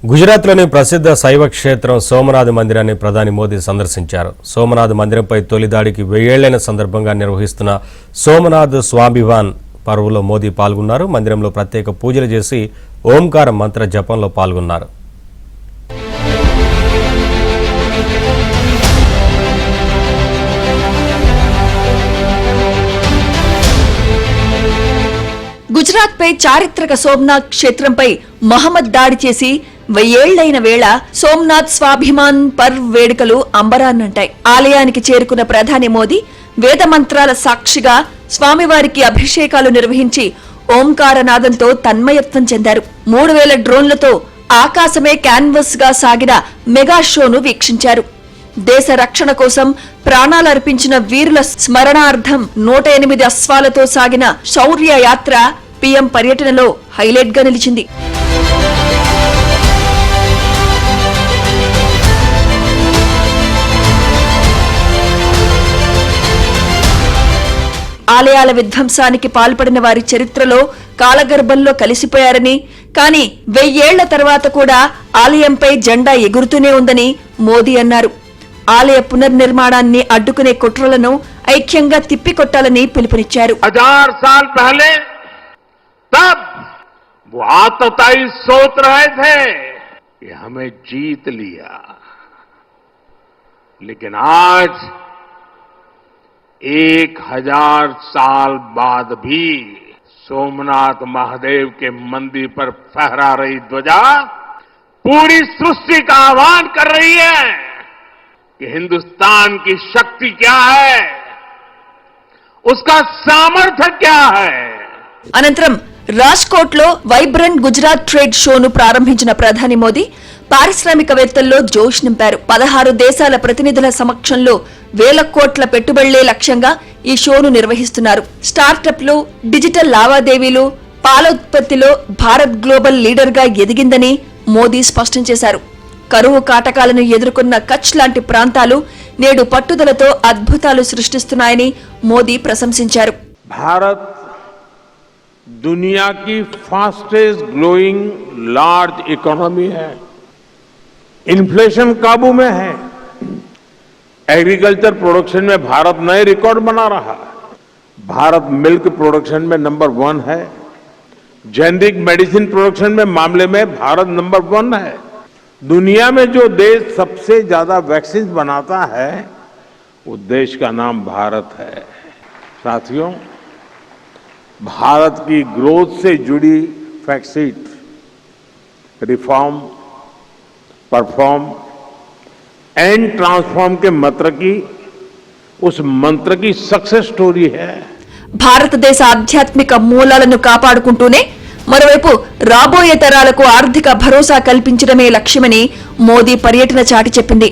గుజరాత్లోని ప్రసిద్ధ శైవ క్షేత్రం సోమనాథ్ మందిరాన్ని ప్రధాని మోదీ సందర్శించారు. సోమనాథ్ మందిరంపై తొలి దాడికి 1000 ఏళ్లైన సందర్భంగా నిర్వహిస్తున్న సోమనాథ్ స్వాభిమాన్ పర్వలో మోదీ పాల్గొన్నారు. మందిరంలో ప్రత్యేక పూజలు చేసి ఓంకార మంత్ర జపంలో పాల్గొన్నారు. గుజరాత్ పై చారిత్రక సోమనాథ్ క్షేత్రంపై మహమ్మద్ దాడి చేసి 1000 ఏళ్లైన వేళ సోమనాథ్ స్వాభిమాన్ పర్వ్ వేడుకలు అంబరాన్నంటాయి. ఆలయానికి చేరుకున్న ప్రధాని మోదీ వేద మంత్రాల సాక్షిగా స్వామివారికి అభిషేకాలు నిర్వహించి ఓంకారనాదంతో తన్మయత్వం చెందారు. 3000 డ్రోన్లతో ఆకాశమే క్యాన్వస్ గా సాగిన మెగా షోను వీక్షించారు. దేశ రక్షణ కోసం ప్రాణాలర్పించిన వీరుల స్మరణార్థం 108 అశ్వాలతో సాగిన శౌర్య యాత్ర పీఎం పర్యటనలో హైలైట్ గా నిలిచింది. ఆలయాల విధ్వంసానికి పాల్పడిన వారి చరిత్రలో కాలగర్భంలో కలిసిపోయారని, కానీ 1000 ఏళ్ల తర్వాత కూడా ఆలయంపై జెండా ఎగురుతూనే ఉందని మోదీ అన్నారు. ఆలయ పునర్నిర్మాణాన్ని అడ్డుకునే కుట్రలను ఐక్యంగా తిప్పికొట్టాలని పిలుపునిచ్చారు. 1000 साल पहले तब वो आतताई सोच रहे थे कि हमें जीत लिया, लेकिन आज 1000 साल बाद भी सोमनाथ महादेव के मंदिर पर फहरा रही ध्वजा पूरी सृष्टि का आह्वान कर रही है कि हिंदुस्तान की शक्ति क्या है, उसका सामर्थ्य क्या है. అనంతరం రాజ్కోట్ లో వైబ్రెంట్ గుజరాత్ ట్రేడ్ షోను ప్రారంభించిన ప్రధాని మోదీ పారిశ్రామికవేత్తల్లో జోష్ నింపారు. 16 దేశాల ప్రతినిధుల సమక్షంలో 1000 కోట్ల పెట్టుబడులే లక్ష్యంగా ఈ షోను నిర్వహిస్తున్నారు. స్టార్టప్లు, డిజిటల్ లావాదేవీలు, పాలోత్పత్తిలో భారత్ గ్లోబల్ లీడర్ గా ఎదిగిందని మోదీ స్పష్టం చేశారు. కరువు కాటకాలను ఎదుర్కొన్న కచ్ లాంటి ప్రాంతాలు నేడు పట్టుదలతో అద్భుతాలు సృష్టిస్తున్నాయని మోదీ ప్రశంసించారు. भारत दुनिया की फास्टेस्ट ग्रोइंग लार्ज इकोनॉमी है. इन्फ्लेशन काबू में है. एग्रीकल्चर प्रोडक्शन में भारत नए रिकॉर्ड बना रहा है. भारत मिल्क प्रोडक्शन में नंबर 1 है. जेनरिक मेडिसिन प्रोडक्शन में मामले में भारत नंबर 1 है. दुनिया में जो देश सबसे ज्यादा वैक्सीन बनाता है वो देश का नाम भारत है. साथियों, भारत की ग्रोथ से जुड़ी fact, reform, perform and transform के मंत्र की उस मंत्र की सक्सेस स्टोरी है. భారతదేశ ఆధ్యాత్మిక మూలాలను కాపాడుకుంటూనే మరోవైపు రాబోయే తరాలకు ఆర్థిక భరోసా కల్పించడమే లక్ష్యమని మోదీ పర్యటన చాటి చెప్పింది.